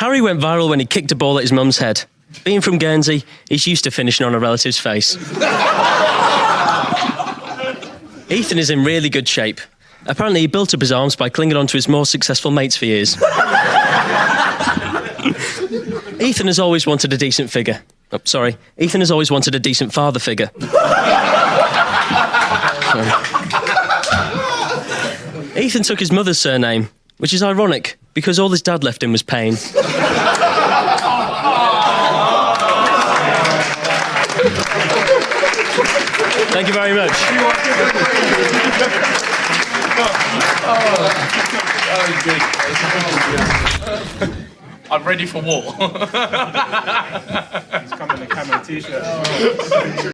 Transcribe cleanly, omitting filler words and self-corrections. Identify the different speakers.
Speaker 1: Harry went viral when he kicked a ball at his mum's head. Being from Guernsey, he's used to finishing on a relative's face. Ethan is in really good shape. Apparently he built up his arms by clinging on to his more successful mates for years. Ethan has always wanted a decent figure. Oh, sorry. Ethan has always wanted a decent father figure. Ethan took his mother's surname, which is ironic, because all his dad left him was pain. Thank you very much.
Speaker 2: I'm ready for war.
Speaker 3: He's coming in a camo t-shirt.